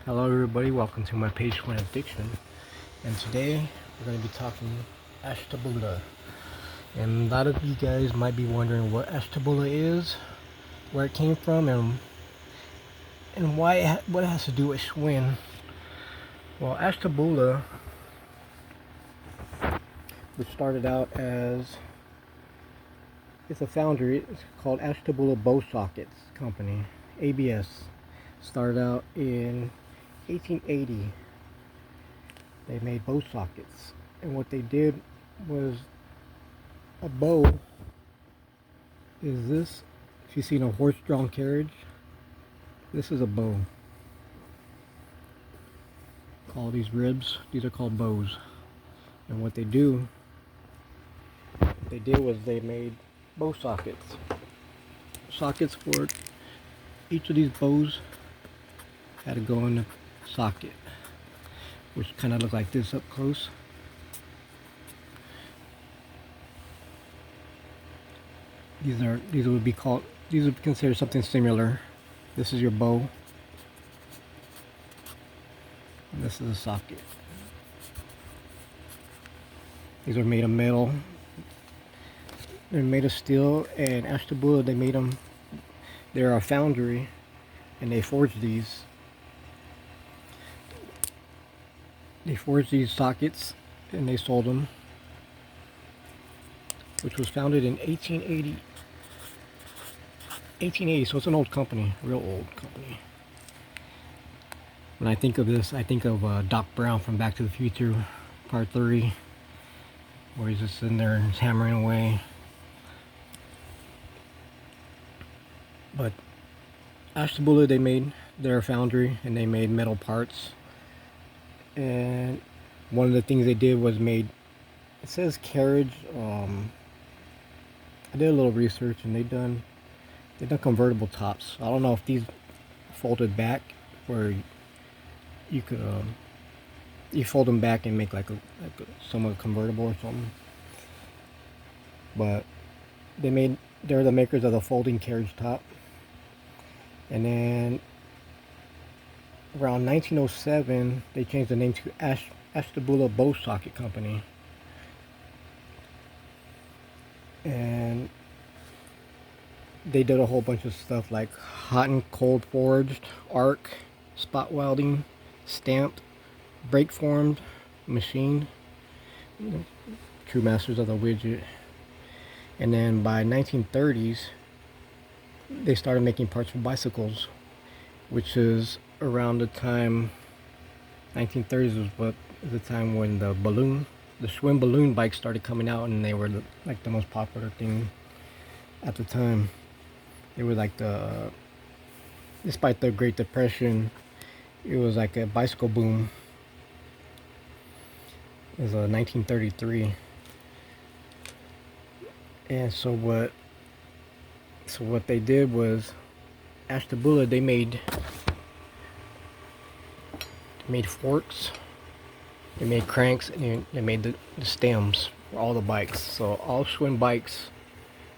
Hello everybody, welcome to my page Schwin Addiction. And today we're going to be talking Ashtabula. And a lot of you guys might be wondering what Ashtabula is, where it came from, and what it has to do with Schwin. Well, Ashtabula, which started out as, it's a foundry, it's called Ashtabula Bow Sockets Company, ABS. Started out in 1880. They made bow sockets, and what they did was, a bow is this. If you've seen a horse-drawn carriage, this is a bow. All these ribs, these are called bows. And what they did was they made bow sockets. Sockets for each of these bows had to go in the socket, which kind of look like this up close. These would be considered something similar. This is your bow, and this is a socket. These are made of metal. They're made of steel, and Ashtabula, they made them. They're a foundry, and they forged these. They forged these sockets and they sold them, which was founded in 1880. 1880, so it's an old company, real old company. When I think of this, I think of Doc Brown from Back to the Future, Part 3, where he's just sitting there and he's hammering away. But Ashtabula, they made their foundry and they made metal parts. And one of the things they did was it says carriage. I did a little research, and they've done convertible tops. I don't know if these folded back, where you could you fold them back and make like a somewhat convertible or something. But they're the makers of the folding carriage top. And then around 1907, they changed the name to ASHTABULA Bow Socket Company. And they did a whole bunch of stuff like hot and cold forged, arc, spot welding, stamped, brake formed, machined. True masters of the widget. And then by 1930s, they started making parts for bicycles, which is around the time, 1930s was the time when the Schwin balloon bikes started coming out, and they were like the most popular thing at the time. They were like despite the Great Depression, it was like a bicycle boom. It was 1933. And so what they did was, Ashtabula, they made forks, they made cranks, and they made the stems for all the bikes. So all Schwinn bikes,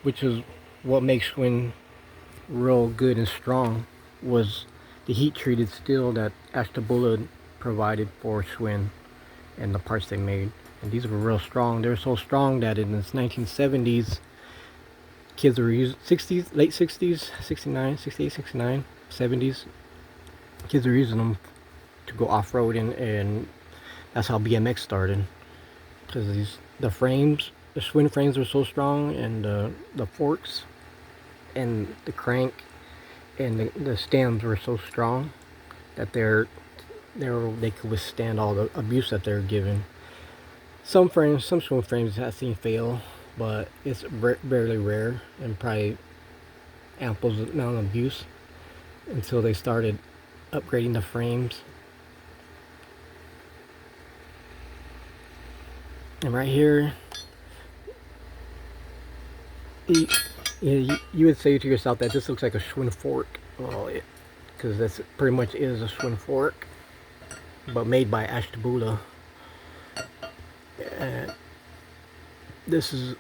which is what makes Schwinn real good and strong, was the heat treated steel that Ashtabula provided for Schwinn and the parts they made. And these were real strong. They were so strong that in the 1970s, kids were using, late 60s, 69, 68, 69, 70s, kids were using them to go off-roading, and that's how BMX started. Because the Schwinn frames were so strong, and the forks and the crank and the stems were so strong that they could withstand all the abuse that they're given. Some Schwinn frames I've seen fail, but it's barely rare, and probably ample amount of abuse until they started upgrading the frames. And right here, you would say to yourself that this looks like a Schwinn fork. Well, because that's pretty much is a Schwinn fork, but made by Ashtabula. And this is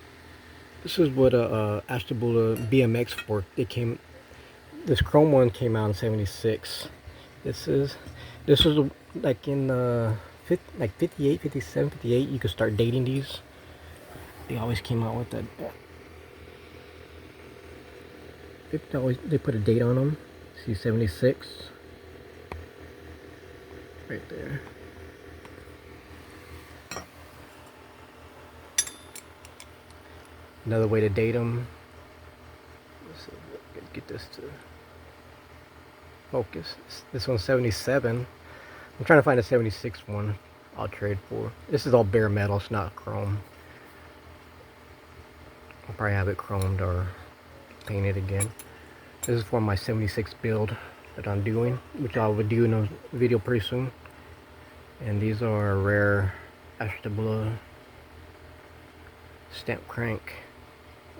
what a Ashtabula BMX fork. This chrome one came out in '76. This was like in like 58, 57, 58. You could start dating these. They always came out with that. They put a date on them. See 76 right there. Another way to date them. Let's see, get this to focus. This one's 77. I'm trying to find a 76 one I'll trade for. This is all bare metal, it's not chrome. I'll probably have it chromed or painted again. This is for my 76 build that I'm doing, which I will do in a video pretty soon. And these are rare Ashtabula stamp crank.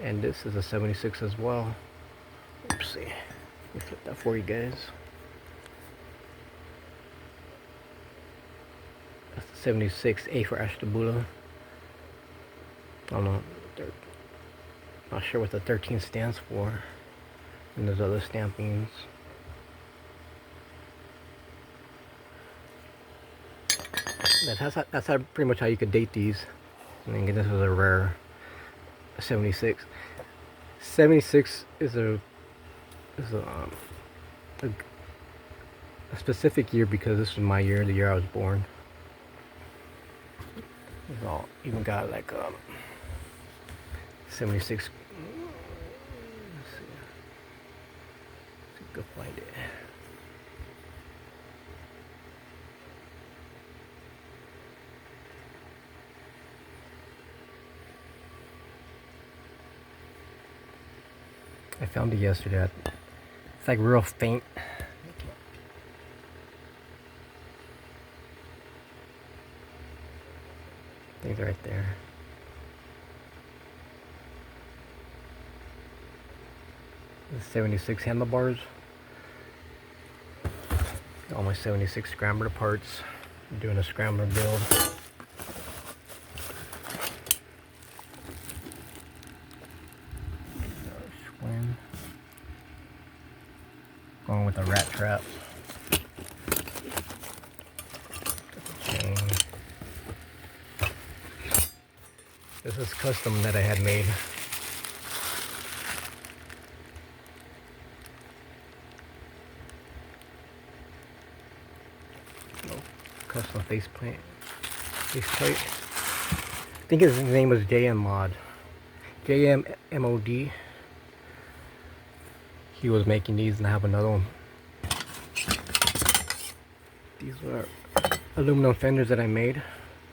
And this is a 76 as well. Oopsie. Let me flip that for you guys. That's the 76A for Ashtabula. I don't know. Not sure what the 13 stands for. And there's other stampings. That's how pretty much how you could date these. And then this is a rare 76. 76 is a specific year because this is my year, the year I was born. It's all even got like 76. Let's see if I can find it. I found it yesterday. It's like real faint. I think they're right there. The 76 handlebars. All my 76 scrambler parts. I'm doing a scrambler build. Schwinn. Going with a rat trap. Chain. This is custom that I had made. Custom faceplate. I think his name was JM Mod. JM MOD. He was making these, and I have another one. These are aluminum fenders that I made.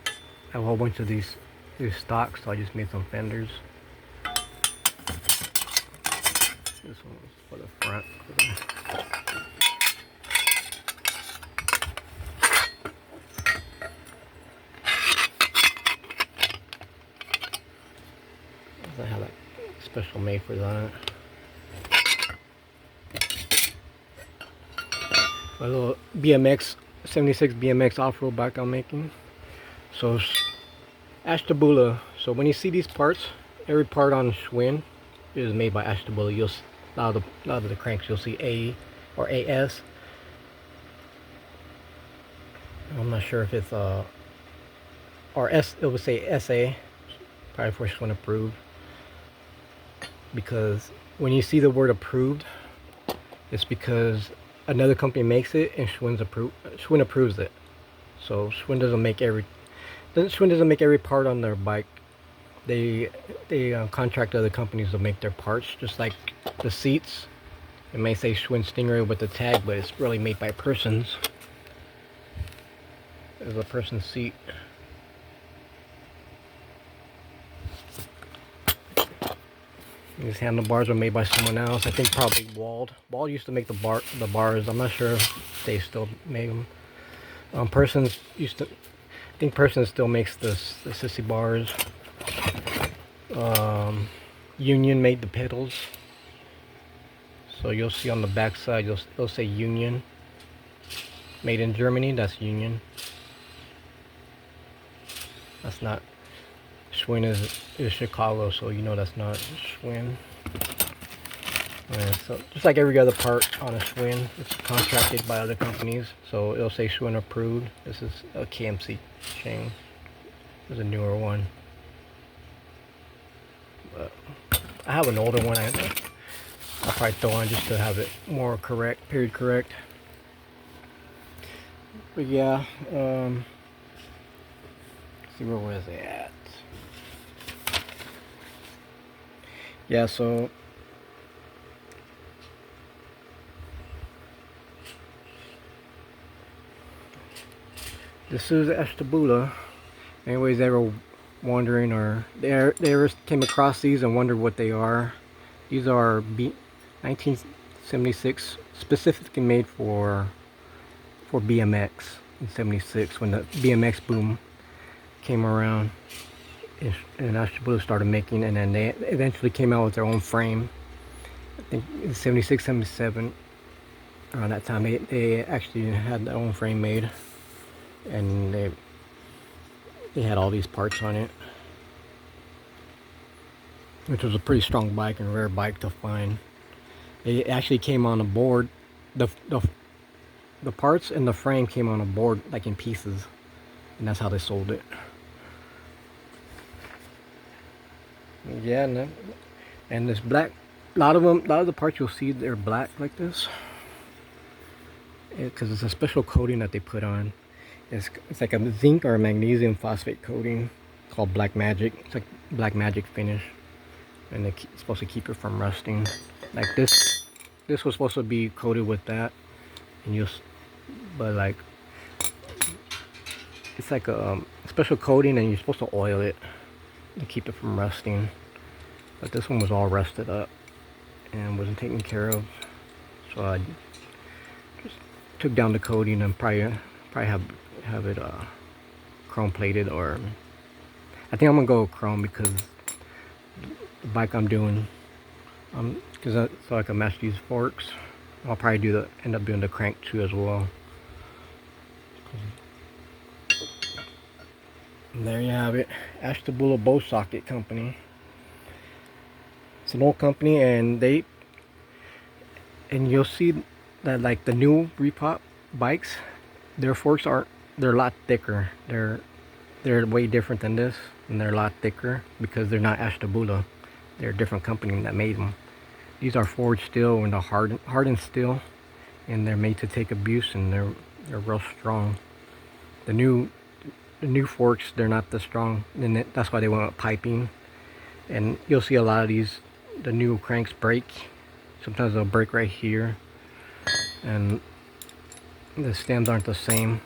I have a whole bunch of these stocks, so I just made some fenders. This one's for the front. I have that special made for that. My little BMX 76 BMX off-road bike I'm making. So Ashtabula. So when you see these parts, every part on Schwinn is made by Ashtabula. You'll a lot of the cranks you'll see A or AS. I'm not sure if it's or S. It would say SA, probably for Schwinn approved. Because when you see the word approved, it's because another company makes it and Schwinn approves it. So Schwinn doesn't make every part on their bike. They contract other companies to make their parts, just like the seats. It may say Schwinn Stingray with the tag, but it's really made by persons. There's a person's seat. These handlebars are made by someone else. I think probably Wald. Wald used to make the bars. I'm not sure if they still make them. Persons used to. I think Persons still makes the sissy bars. Union made the pedals. So you'll see on the back side, it'll say Union. Made in Germany. That's Union. That's not. Schwinn is Chicago, so you know that's not Schwinn. And so just like every other part on a Schwinn, it's contracted by other companies, so it'll say Schwinn approved. This is a KMC chain. There's a newer one. But I have an older one. I'll probably throw on just to have it more correct, period correct. But yeah, see where was it at? Yeah, so this is Ashtabula. Anyways, ever wondering or they ever came across these and wondered what they are? These are 1976, specifically made for BMX in '76 when the BMX boom came around, and Ashtabula started making, and then they eventually came out with their own frame. I think in '76, '77, around that time, they actually had their own frame made, and they had all these parts on it, which was a pretty strong bike and rare bike to find. It actually came on a board. The parts and the frame came on a board, like in pieces, and that's how they sold it. Yeah, and this black, a lot of the parts you'll see they're black like this, because it's a special coating that they put on. It's like a zinc or a magnesium phosphate coating called Black Magic. It's like Black Magic finish, and it's supposed to keep it from rusting. Like this was supposed to be coated with that, and but like it's like a special coating, and you're supposed to oil it to keep it from rusting. But this one was all rusted up and wasn't taken care of, so I just took down the coating and probably have it chrome plated, or I think I'm gonna go with chrome because the bike I'm doing, so I can match these forks. I'll probably end up doing the crank too as well. And there you have it, Ashtabula Bow Socket Company. It's an old company, and you'll see that like the new repop bikes, their forks they're a lot thicker. They're way different than this, and they're a lot thicker because they're not Ashtabula. They're a different company that made them. These are forged steel and they're hardened steel, and they're made to take abuse, and they're real strong. The new forks, they're not this strong, and that's why they went with piping. And you'll see a lot of these, the new cranks break. Sometimes they'll break right here, and the stems aren't the same,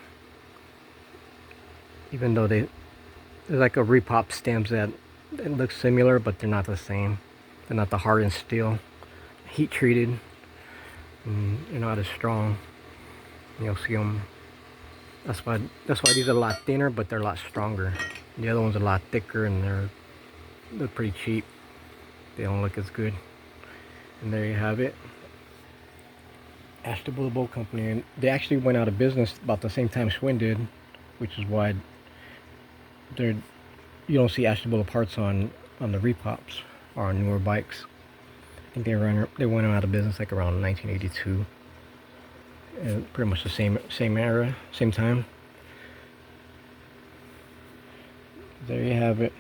even though there's like a repop stems that it looks similar, but they're not the same. They're not the hardened steel, heat treated, and they're not as strong. You'll see them. That's why these are a lot thinner, but they're a lot stronger. The other ones are a lot thicker, and they're pretty cheap. They don't look as good. And there you have it, Ashtabula Bow Company. And they actually went out of business about the same time Schwinn did, which is why you don't see Ashtabula parts on the repops or on newer bikes. I think they went out of business like around 1982. And pretty much the same era, same time. There you have it.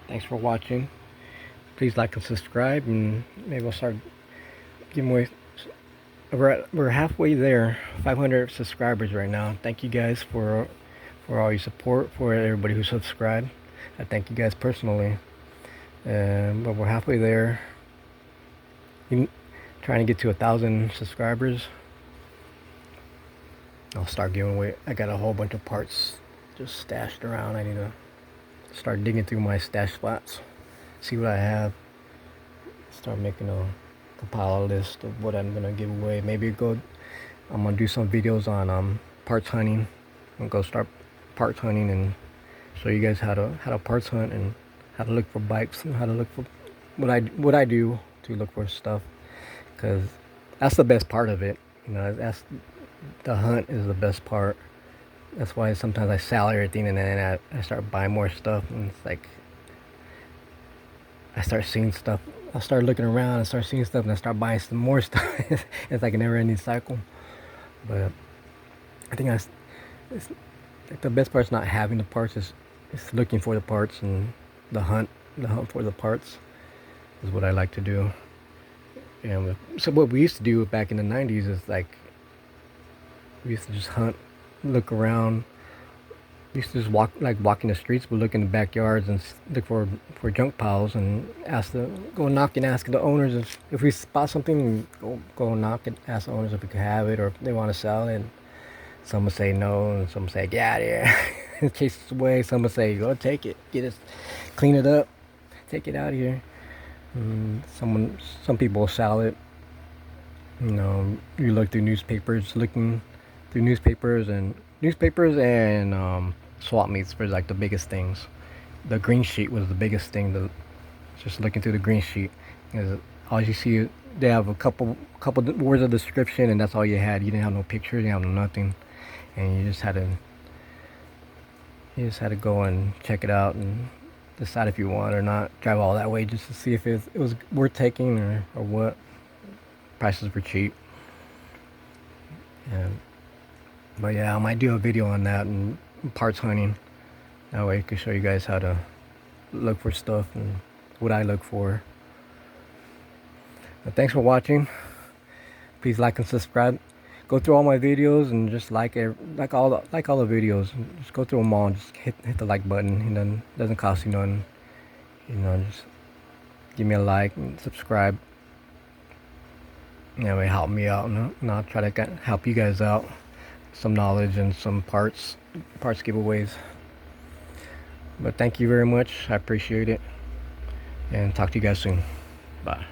Thanks for watching. Please like and subscribe, and maybe we'll start giving away. We're halfway there, 500 subscribers right now. Thank you guys for all your support, for everybody who subscribed. I thank you guys personally. But we're halfway there. Trying to get to 1,000 subscribers. I'll start giving away. I got a whole bunch of parts just stashed around. I need to start digging through my stash spots, see what I have, start making a compile list of what I'm gonna give away. Maybe I'm gonna do some videos on parts hunting. I'm gonna go start parts hunting and show you guys how to parts hunt, and how to look for bikes, and how to look for what I do to look for stuff, because that's the best part of it. You know, that's the hunt is the best part. That's why sometimes I sell everything, and then I start buying more stuff, and it's like I start seeing stuff I start looking around and start seeing stuff, and I start buying some more stuff. It's like a never-ending cycle. But I think it's like the best part's not having the parts. Is looking for the parts, and the hunt for the parts is what I like to do. And so what we used to do back in the 90s is like we used to just hunt, look around. We used to just walking the streets, but look in the backyards and look for junk piles and go knock and ask the owners if we spot something. Go knock and ask the owners if we could have it or if they want to sell it. And some would say no, and some would say get out of here, chase us away. Some would say go take it, clean it up, take it out of here. Some people will sell it. You know, you look through newspapers, and swap meets were like the biggest things. The green sheet was the biggest thing. Just looking through the green sheet, all you see, they have a couple words of description, and that's all you had. You didn't have no pictures, you didn't have no nothing, and you just had to go and check it out and decide if you want or not. Drive all that way just to see if it was worth taking or what. Prices were cheap. But yeah, I might do a video on that and parts hunting. That way I can show you guys how to look for stuff and what I look for. But thanks for watching. Please like and subscribe. Go through all my videos and just like all the videos. Just go through them all and just hit the like button. And then it doesn't cost you nothing. You know, just give me a like and subscribe. That way help me out, and I'll try to help you guys out. Some knowledge and some parts giveaways. But thank you very much. I appreciate it. And talk to you guys soon. Bye.